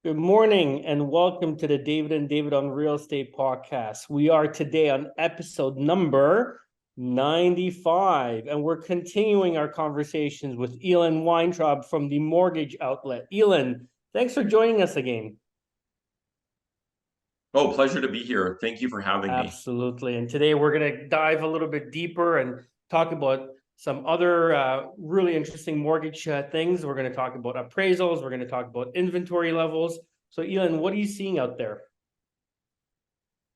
Good morning and welcome to the David and David on Real Estate podcast. We are today on episode number 95 and we're continuing our conversations with Elan Weintraub from the Mortgage Outlet. Elan, thanks for joining us again. Oh, pleasure to be here. Thank you for having me. Absolutely. And today we're going to dive a little bit deeper and talk about some other really interesting mortgage things. We're going to talk about appraisals. We're going to talk about inventory levels. So, Elan, what are you seeing out there?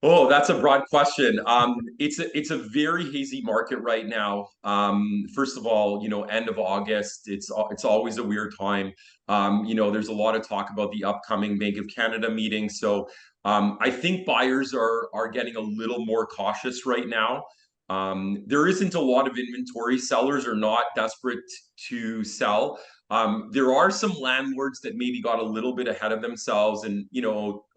Oh, that's a broad question. It's a very hazy market right now. First of all, end of August. It's always a weird time. There's a lot of talk about the upcoming Bank of Canada meeting. So I think buyers are getting a little more cautious right now. There isn't a lot of inventory. Sellers are not desperate to sell. There are some landlords that maybe got a little bit ahead of themselves and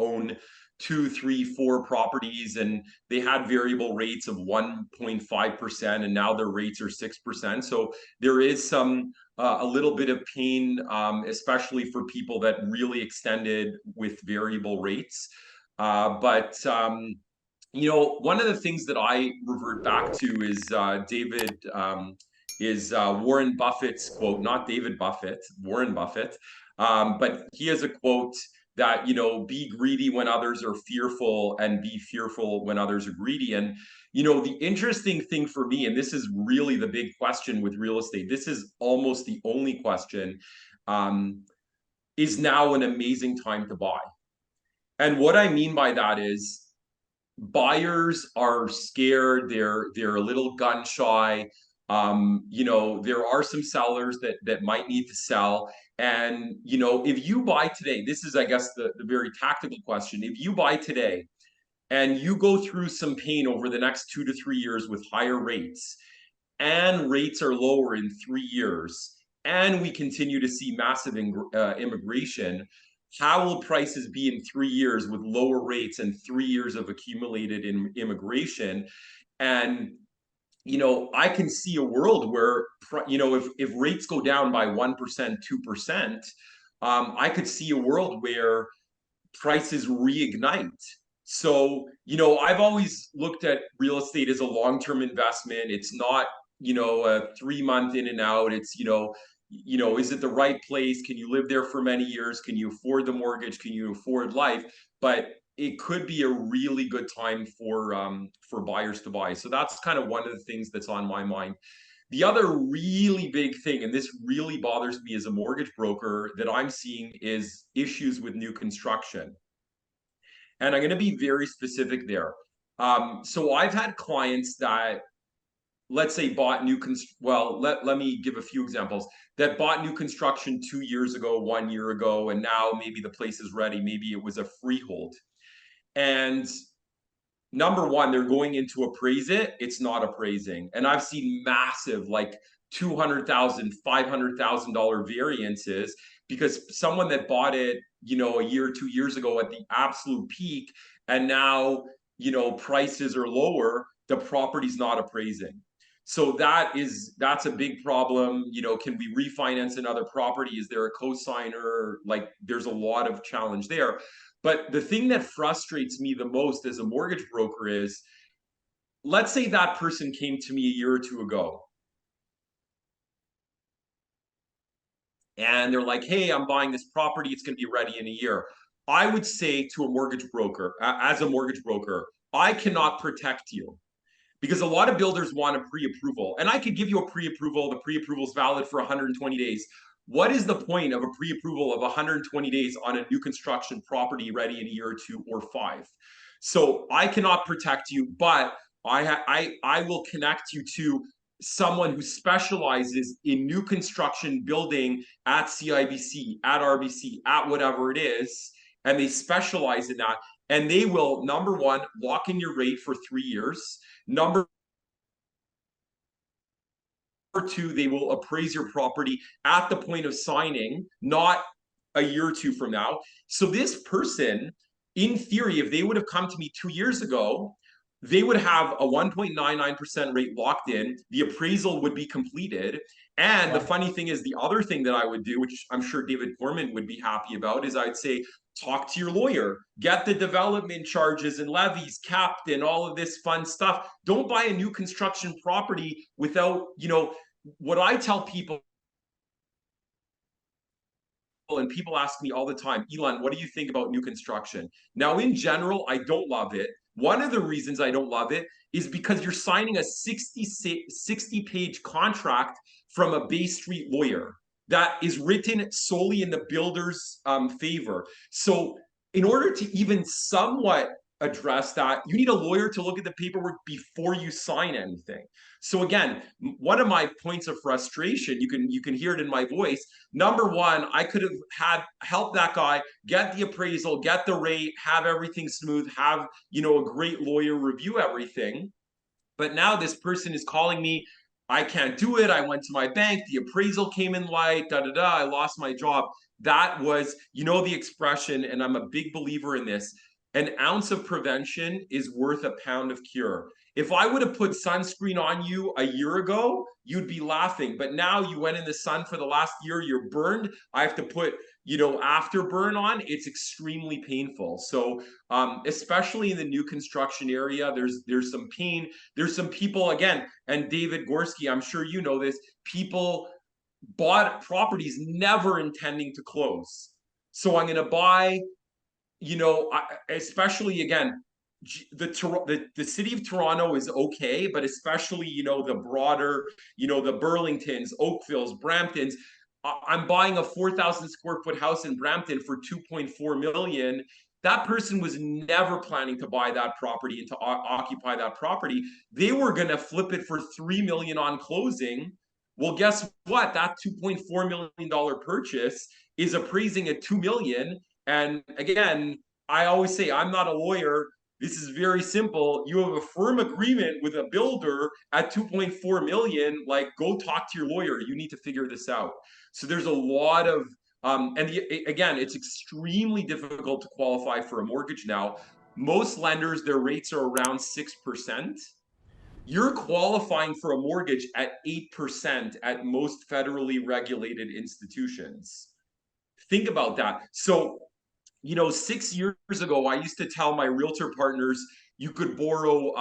own 2, 3, 4 properties, and they had variable rates of 1.5%, and now their rates are 6%. So there is some a little bit of pain, especially for people that really extended with variable rates. But one of the things that I revert back to is Warren Buffett's quote, not David Buffett, Warren Buffett. But he has a quote that, be greedy when others are fearful and be fearful when others are greedy. And, the interesting thing for me, and this is really the big question with real estate, this is almost the only question, is now an amazing time to buy. And what I mean by that is buyers are scared, they're a little gun shy. There are some sellers that might need to sell. And if you buy today, this is, I guess, the very tactical question. If you buy today and you go through some pain over the next 2 to 3 years with higher rates, and rates are lower in 3 years, and we continue to see massive immigration, how will prices be in 3 years with lower rates and 3 years of accumulated immigration? And I can see a world where if rates go down by 1%, 2%, I could see a world where prices reignite. So I've always looked at real estate as a long-term investment. It's not a 3 month in and out. It's is it the right place? Can you live there for many years? Can you afford the mortgage? Can you afford life? But it could be a really good time for buyers to buy. So that's kind of one of the things that's on my mind. The other really big thing, and this really bothers me as a mortgage broker, that I'm seeing is issues with new construction. And I'm going to be very specific there. So I've had clients that, let's say, bought let me give a few examples, that bought new construction 2 years ago, 1 year ago, and now maybe the place is ready. Maybe it was a freehold. And number one, they're going in to appraise it. It's not appraising. And I've seen massive, like $200,000, $500,000 variances because someone that bought it, a year or 2 years ago at the absolute peak, and now, prices are lower, the property's not appraising. So that's a big problem. Can we refinance another property? Is there a cosigner? Like, there's a lot of challenge there. But the thing that frustrates me the most as a mortgage broker is, let's say that person came to me a year or two ago and they're like, hey, I'm buying this property. It's going to be ready in a year. I would say to a mortgage broker, as a mortgage broker, I cannot protect you because a lot of builders want a pre-approval. And I could give you a pre-approval. The pre-approval is valid for 120 days. What is the point of a pre-approval of 120 days on a new construction property ready in a year or 2 or 5? So I cannot protect you, but I will connect you to someone who specializes in new construction building at CIBC, at RBC, at whatever it is, and they specialize in that. And they will, number one, lock in your rate for 3 years. Number two, they will appraise your property at the point of signing, not a year or two from now. So this person, in theory, if they would have come to me 2 years ago, they would have a 1.99% rate locked in. The appraisal would be completed. And the funny thing is, the other thing that I would do, which I'm sure David Corman would be happy about, is I'd say, talk to your lawyer, get the development charges and levies capped and all of this fun stuff. Don't buy a new construction property without, what I tell people, and people ask me all the time, Elan, what do you think about new construction? Now, in general, I don't love it. One of the reasons I don't love it is because you're signing a 60 page contract from a Bay Street lawyer that is written solely in the builder's favor. So, in order to even somewhat address that, you need a lawyer to look at the paperwork before you sign anything. So again, one of my points of frustration, you can hear it in my voice. Number one, I could have had helped that guy get the appraisal, get the rate, have everything smooth, have a great lawyer review everything. But now this person is calling me, I can't do it. I went to my bank, the appraisal came in light, I lost my job. That was, the expression, and I'm a big believer in this. An ounce of prevention is worth a pound of cure. If I would have put sunscreen on you a year ago, you'd be laughing. But now you went in the sun for the last year, you're burned. I have to put, afterburn on. It's extremely painful. So, especially in the new construction area, there's some pain. There's some people, again, and David Gorski, I'm sure you know this, people bought properties never intending to close. So I'm going to buy, especially again, the city of Toronto is okay, but especially, the broader, the Burlingtons, Oakvilles, Bramptons. I'm buying a 4,000 square foot house in Brampton for 2.4 million. That person was never planning to buy that property and to occupy that property. They were going to flip it for 3 million on closing. Well, guess what? That $2.4 million purchase is appraising at 2 million. And again, I always say, I'm not a lawyer. This is very simple. You have a firm agreement with a builder at 2.4 million. Like, go talk to your lawyer. You need to figure this out. So there's a lot of, again, it's extremely difficult to qualify for a mortgage now. Most lenders, their rates are around 6%. You're qualifying for a mortgage at 8% at most federally regulated institutions. Think about that. So, 6 years ago, I used to tell my realtor partners, you could borrow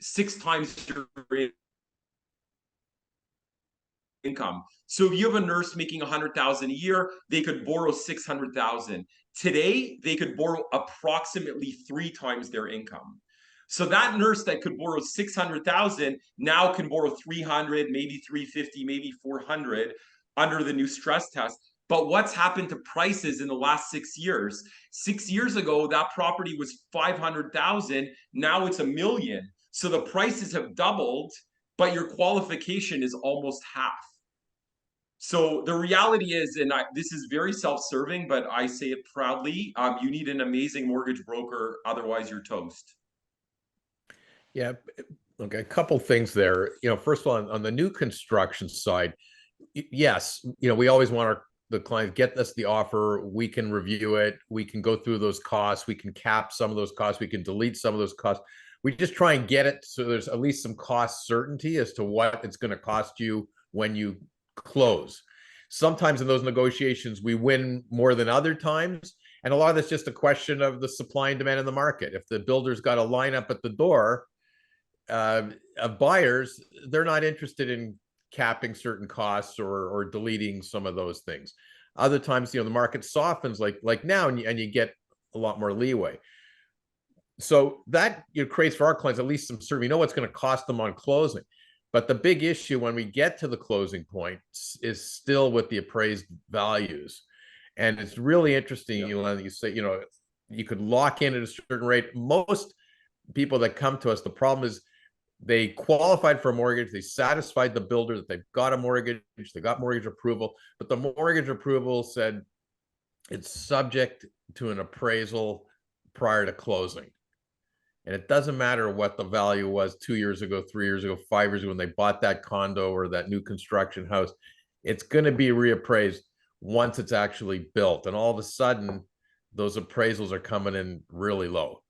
6 times your income. So if you have a nurse making 100,000 a year, they could borrow 600,000. Today, they could borrow approximately 3 times their income. So that nurse that could borrow 600,000 now can borrow 300, maybe 350, maybe 400 under the new stress test. But what's happened to prices in the last 6 years? 6 years ago, that property was 500,000. Now it's $1 million. So the prices have doubled, but your qualification is almost half. So the reality is, and this is very self-serving, but I say it proudly, you need an amazing mortgage broker, otherwise you're toast. Yeah, okay, a couple things there. First of all, on the new construction side, yes, we always want the client get us the offer. We can review it. We can go through those costs. We can cap some of those costs. We can delete some of those costs. We just try and get it so there's at least some cost certainty as to what it's going to cost you when you close. Sometimes in those negotiations, we win more than other times. And a lot of that's just a question of the supply and demand in the market. If the builder's got a lineup at the door of buyers, they're not interested in capping certain costs or deleting some of those things. Other times, the market softens like now, and you get a lot more leeway. So that creates for our clients at least some certainty. We know what's going to cost them on closing. But the big issue when we get to the closing point is still with the appraised values. And it's really interesting, Elan, you say, you could lock in at a certain rate. Most people that come to us, the problem is they qualified for a mortgage. They satisfied the builder that they've got a mortgage. They got mortgage approval. But the mortgage approval said it's subject to an appraisal prior to closing. And it doesn't matter what the value was 2 years ago, 3 years ago, 5 years ago, when they bought that condo or that new construction house, it's going to be reappraised once it's actually built. And all of a sudden, those appraisals are coming in really low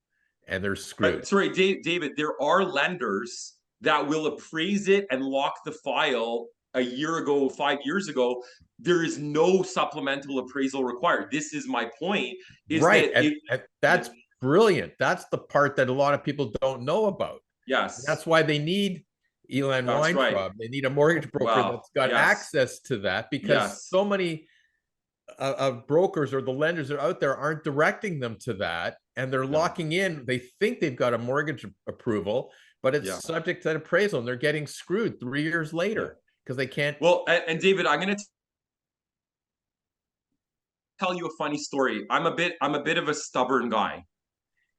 and they're screwed. Sorry, David, there are lenders that will appraise it and lock the file a year ago, 5 years ago, there is no supplemental appraisal required. This is my point, is right. that And that's brilliant. That's the part that a lot of people don't know about. yes, That's why they need Elan that's right. Weintraub. They need a mortgage broker Wow. that's got Yes. access to that, because Yes. so many brokers or the lenders that are out there aren't directing them to that, and they're locking in. They think they've got a mortgage approval, but it's subject to an appraisal, and they're getting screwed 3 years later because they can't. Well, and David, I'm going to tell you a funny story. I'm a bit of a stubborn guy.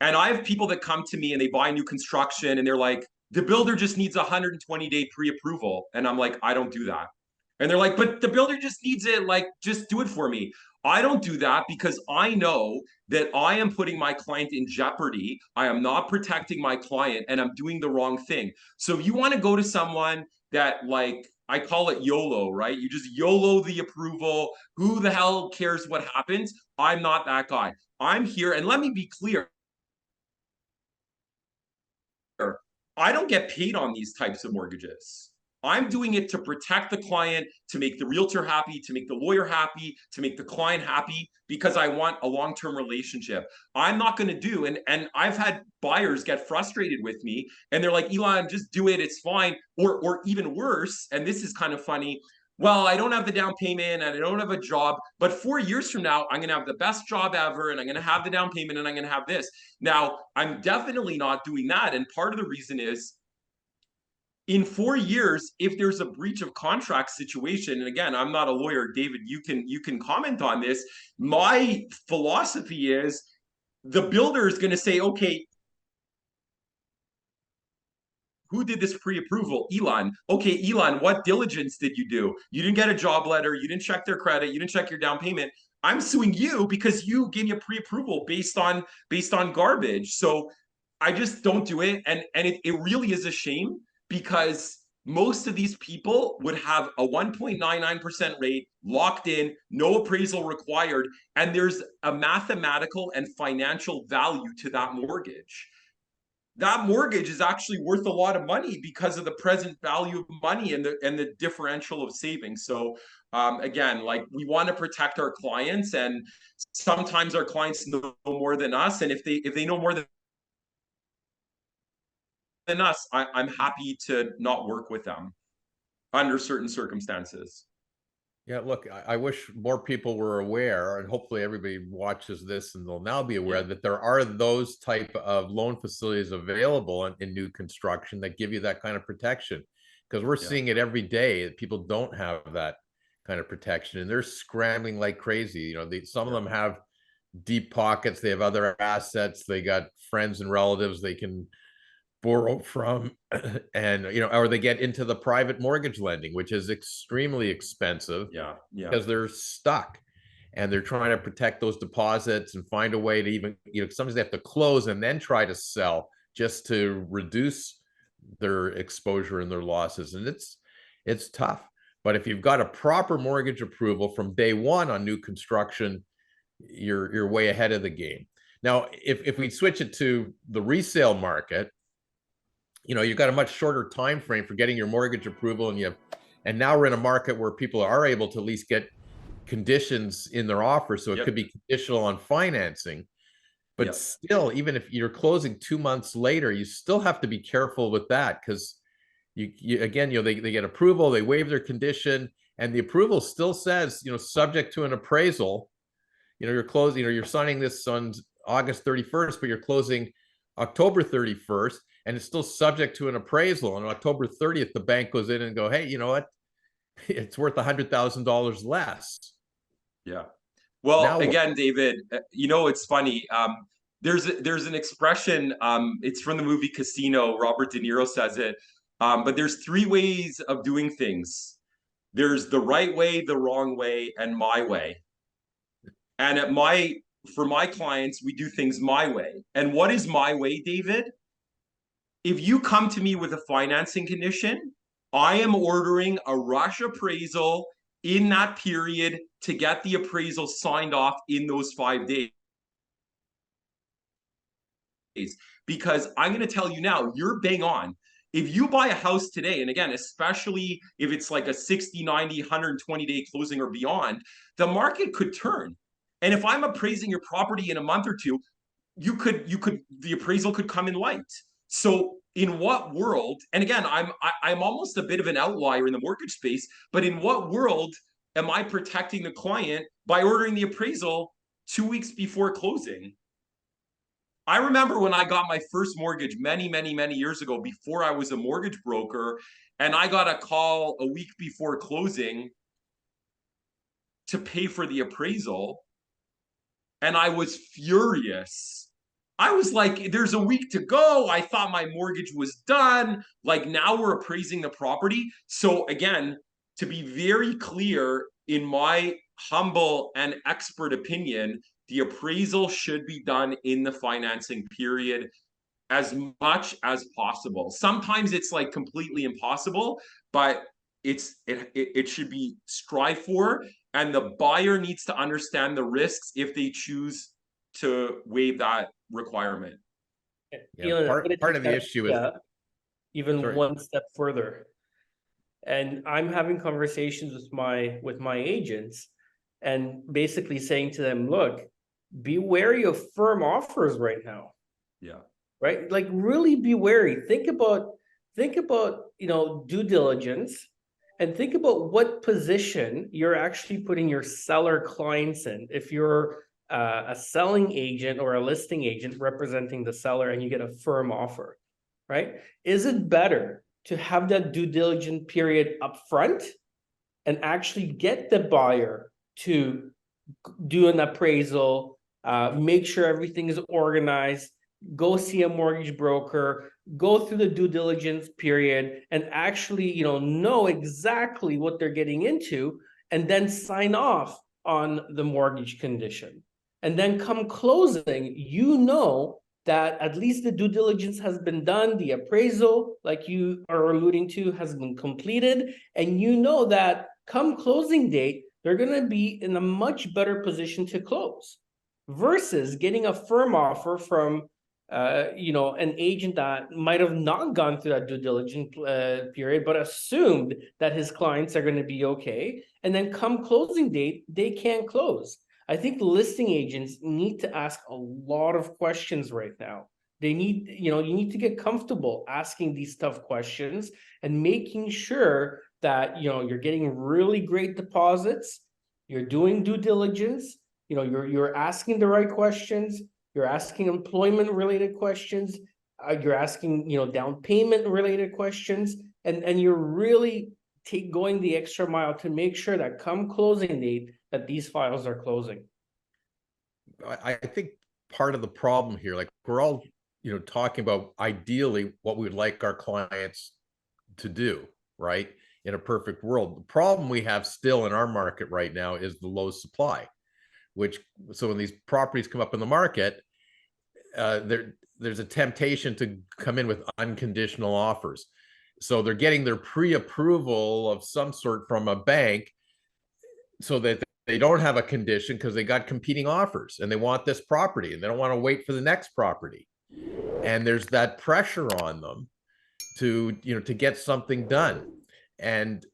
And I have people that come to me and they buy new construction and they're like, the builder just needs a 120-day pre-approval. And I'm like, I don't do that. And they're like, but the builder just needs it, like, just do it for me. I don't do that because I know that I am putting my client in jeopardy. I am not protecting my client and I'm doing the wrong thing. So if you want to go to someone that, like, I call it YOLO, right? You just YOLO the approval. Who the hell cares what happens? I'm not that guy. I'm here, and let me be clear. I don't get paid on these types of mortgages. I'm doing it to protect the client, to make the realtor happy, to make the lawyer happy, to make the client happy, because I want a long-term relationship. I'm not going to do, and I've had buyers get frustrated with me, and they're like, Elan, just do it, it's fine. Or even worse, and this is kind of funny, well, I don't have the down payment and I don't have a job, but 4 years from now, I'm going to have the best job ever and I'm going to have the down payment and I'm going to have this. Now, I'm definitely not doing that. And part of the reason is, in 4 years, if there's a breach of contract situation, and again, I'm not a lawyer, David, you can comment on this. My philosophy is the builder is going to say, okay, who did this pre-approval? Elan. Okay, Elan, what diligence did you do? You didn't get a job letter. You didn't check their credit. You didn't check your down payment. I'm suing you because you gave me a pre-approval based on garbage. So I just don't do it. And it really is a shame, because most of these people would have a 1.99% rate locked in, no appraisal required, and there's a mathematical and financial value to that mortgage. That mortgage is actually worth a lot of money because of the present value of money and the differential of savings. So again, like, we want to protect our clients, and sometimes our clients know more than us, and if they know more than us, I'm happy to not work with them under certain circumstances. Yeah, look, I wish more people were aware, and hopefully everybody watches this and they'll now be aware that there are those type of loan facilities available in new construction that give you that kind of protection. Because we're seeing it every day that people don't have that kind of protection, and they're scrambling like crazy. You know, some of them have deep pockets, they have other assets, they got friends and relatives they can borrow from, and or they get into the private mortgage lending, which is extremely expensive because they're stuck and they're trying to protect those deposits and find a way to even, sometimes they have to close and then try to sell just to reduce their exposure and their losses. And it's tough. But if you've got a proper mortgage approval from day one on new construction, you're way ahead of the game. Now, if we switch it to the resale market, you've got a much shorter time frame for getting your mortgage approval, and now we're in a market where people are able to at least get conditions in their offer, so it could be conditional on financing. But still, even if you're closing 2 months later, you still have to be careful with that, because again, they get approval, they waive their condition, and the approval still says, subject to an appraisal. You're closing, you're signing this on August 31st, but you're closing October 31st. And it's still subject to an appraisal. On October 30th, the bank goes in and go, hey, you know what? It's worth $100,000 less. Yeah. Well, again, David, it's funny. There's an expression. It's from the movie Casino. Robert De Niro says it. But there's 3 ways of doing things. There's the right way, the wrong way, and my way. And for my clients, we do things my way. And what is my way, David? If you come to me with a financing condition, I am ordering a rush appraisal in that period to get the appraisal signed off in those 5 days. Because I'm going to tell you now, you're bang on. If you buy a house today, and again, especially if it's like a 60, 90, 120-day closing or beyond, the market could turn. And if I'm appraising your property in a month or two, the appraisal could come in light. So in what world, and again, I'm almost a bit of an outlier in the mortgage space, but in what world am I protecting the client by ordering the appraisal 2 weeks before closing? I remember when I got my first mortgage many years ago, before I was a mortgage broker, and I got a call a week before closing to pay for the appraisal, and I was furious. I was like, there's a week to go. I thought my mortgage was done. Like, now we're appraising the property. So again, to be very clear, in my humble and expert opinion, the appraisal should be done in the financing period as much as possible. Sometimes it's like completely impossible, but it should be strive for, and the buyer needs to understand the risks if they choose to waive that requirement. Yeah, Elan, I'm part gonna part take of the that, issue is, even sorry. one step further. And I'm having conversations with my agents and basically saying to them, look, be wary of firm offers right now. Yeah. Right? Like, really be wary. Think about, due diligence, and think about what position you're actually putting your seller clients in. If you're a selling agent or a listing agent representing the seller and you get a firm offer, right? Is it better to have that due diligence period upfront and actually get the buyer to do an appraisal, make sure everything is organized, go see a mortgage broker, go through the due diligence period, and actually, know exactly what they're getting into, and then sign off on the mortgage condition. And then come closing, that at least the due diligence has been done, the appraisal, like you are alluding to, has been completed, and that come closing date, they're going to be in a much better position to close versus getting a firm offer from an agent that might have not gone through that due diligence period, but assumed that his clients are going to be okay. And then come closing date, they can't close. I think listing agents need to ask a lot of questions right now. They need, you need to get comfortable asking these tough questions and making sure that, you're getting really great deposits, you're doing due diligence, you're asking the right questions, you're asking employment related questions, you're asking, down payment related questions, and you're really going the extra mile to make sure that come closing date, that these files are closing. I think part of the problem here, like we're all, talking about ideally what we would like our clients to do, right? In a perfect world. The problem we have still in our market right now is the low supply, so when these properties come up in the market, there's a temptation to come in with unconditional offers. So they're getting their pre-approval of some sort from a bank so that they don't have a condition because they got competing offers and they want this property and they don't want to wait for the next property. And there's that pressure on them to get something done. And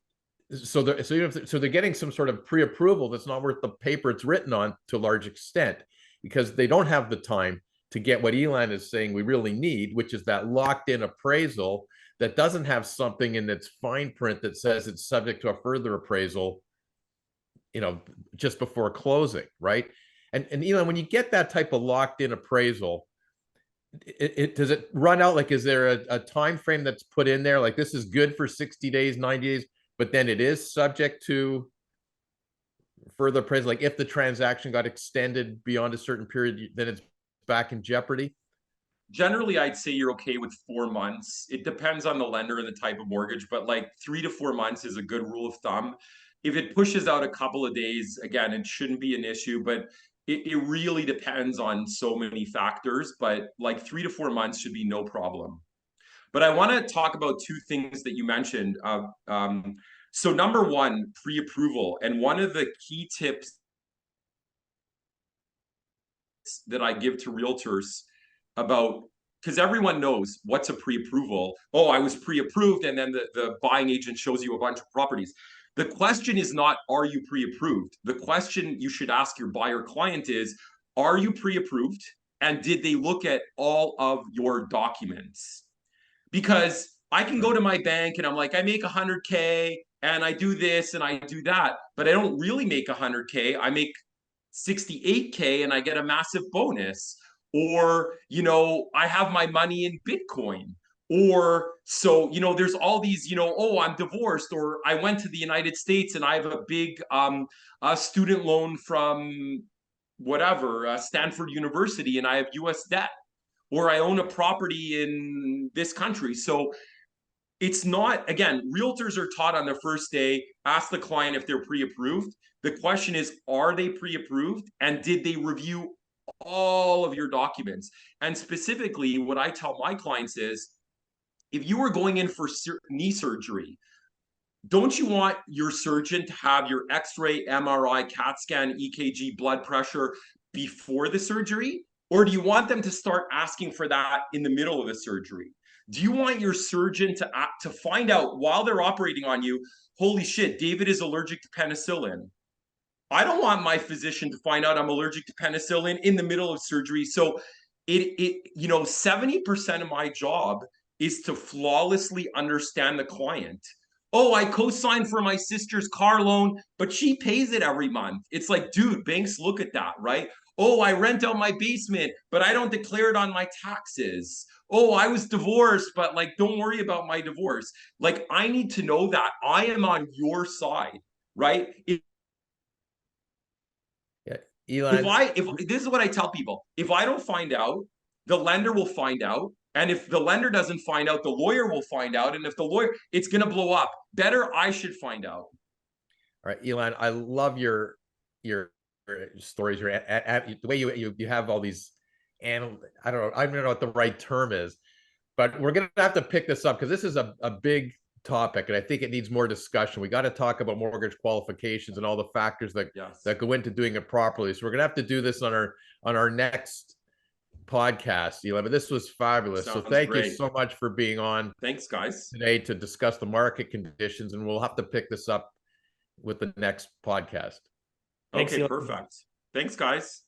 so they're getting some sort of pre-approval that's not worth the paper it's written on to a large extent, because they don't have the time to get what Elan is saying we really need, which is that locked-in appraisal that doesn't have something in its fine print that says it's subject to a further appraisal, just before closing, right? And Elan, when you get that type of locked-in appraisal, does it run out? Like, is there a time frame that's put in there? Like, this is good for 60 days, 90 days, but then it is subject to further appraisal. Like, if the transaction got extended beyond a certain period, then it's back in jeopardy? Generally, I'd say you're okay with 4 months. It depends on the lender and the type of mortgage, but like 3 to 4 months is a good rule of thumb. If it pushes out a couple of days, again, it shouldn't be an issue, but it really depends on so many factors. But like 3 to 4 months should be no problem. But I want to talk about two things that you mentioned. So number one, pre-approval. And one of the key tips that I give to realtors about because everyone knows what's a pre-approval. Oh, I was pre-approved, and then the buying agent shows you a bunch of properties. The question is not, are you pre-approved? The question you should ask your buyer client is, are you pre-approved? And did they look at all of your documents? Because I can go to my bank and I'm like, I make 100K and I do this and I do that, but I don't really make 100K. I make 68K and I get a massive bonus. Or, you know, I have my money in Bitcoin. Or, so, you know, there's all these, you know, oh, I'm divorced, or I went to the United States and I have a big student loan from whatever, Stanford University, and I have US debt, or I own a property in this country. So it's not, again, realtors are taught on their first day, ask the client if they're pre-approved. The question is, are they pre-approved? And did they review all of your documents? And specifically, what I tell my clients is, if you were going in for knee surgery, don't you want your surgeon to have your x-ray, MRI, CAT scan, EKG, blood pressure before the surgery? Or do you want them to start asking for that in the middle of the surgery? Do you want your surgeon to find out while they're operating on you, holy shit, David is allergic to penicillin? I don't want my physician to find out I'm allergic to penicillin in the middle of surgery. So you know, 70% of my job is to flawlessly understand the client. Oh, I co-signed for my sister's car loan, but she pays it every month. It's like, dude, banks look at that, right? Oh, I rent out my basement, but I don't declare it on my taxes. Oh, I was divorced, but like, don't worry about my divorce. Like, I need to know that I am on your side, right? Elan, If this is what I tell people, if I don't find out, the lender will find out. And if the lender doesn't find out, the lawyer will find out. And if the lawyer, it's going to blow up. Better, I should find out. all right, Elan, I love your stories. The way you have all these, and I don't know what the right term is, but we're gonna have to pick this up because this is a big topic, and I think it needs more discussion. We got to talk about mortgage qualifications and all the factors that go into doing it properly. So we're gonna have to do this on our next podcast, Elan. But this was fabulous. So thank you so much for being on. Thanks, guys, today to discuss the market conditions, and we'll have to pick this up with the next podcast. Okay, perfect. Thanks, guys.